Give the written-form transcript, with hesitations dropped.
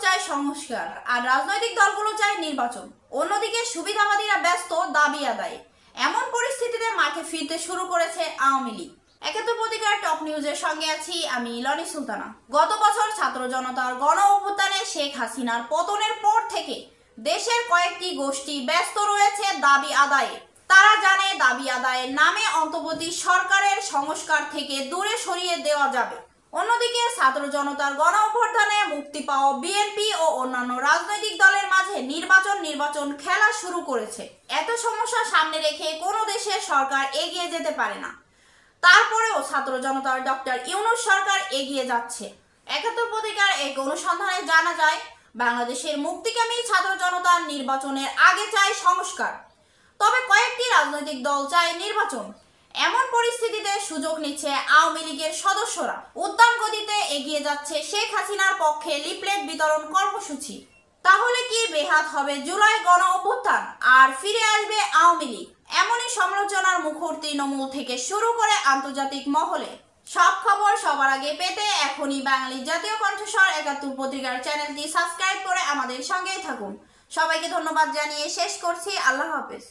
চায় সংস্কার আর রাজনৈতিক দলগুলো চায় নির্বাচন। অন্যদিকে সুবিধাবাদীরা ব্যস্ত দাবি আদায়ে। এমন পরিস্থিতিতে মাঠে ফিরতে শুরু করেছে আওয়ামী লীগ। ৭১ পত্রিকার টপ নিউজের সঙ্গে আছি আমি লনি সুলতানা। গত বছর ছাত্র জনতার গণ অভ্যুত্থানে শেখ হাসিনার পতনের পর থেকে দেশের কয়েকটি গোষ্ঠী ব্যস্ত রয়েছে দাবি আদায়ে। তারা জানে দাবি আদায়ের নামে অন্তর্বর্তী সরকারের সংস্কার থেকে দূরে সরিয়ে দেওয়া যাবে। অন্যদিকে ছাত্র জনতার গণ অভ্যুত্থানে মুক্তি পাওয়া বিএনপি ও অন্যান্য রাজনৈতিক দলের মাঝে নির্বাচন খেলা শুরু করেছে। এত সমস্যা সামনে রেখে কোনো দেশের সরকার এগিয়ে যেতে পারে না। তারপরেও ছাত্র জনতার ডক্টর ইউনূস সরকার এগিয়ে যাচ্ছে। ৭১ পত্রিকার এক অনুসন্ধানে জানা যায়, বাংলাদেশের মুক্তিকামী ছাত্র জনতা নির্বাচনের আগে চায় সংস্কার, তবে কয়েকটি রাজনৈতিক দল চায় নির্বাচন। এমন পরিস্থিতিতে সুযোগ নিচ্ছে আওয়ামী লীগের সদস্যরা। উদ্দাম গতিতে এগিয়ে যাচ্ছে শেখ হাসিনার পক্ষে লিফলেট বিতরণ কর্মসূচি। তাহলে কি বেহাত হবে জুলাই গণ অভ্যুত্থান আর ফিরে আসবে আওয়ামী লীগ? এমনই সমালোচনার মুখর তৃণমূল থেকে শুরু করে আন্তর্জাতিক মহলে। সব খবর সবার আগে পেতে এখনই বাঙালি জাতীয় কণ্ঠস্বর ৭১ পত্রিকার চ্যানেলটি সাবস্ক্রাইব করে আমাদের সঙ্গেই থাকুন। সবাইকে ধন্যবাদ জানিয়ে শেষ করছি। আল্লাহ হাফেজ।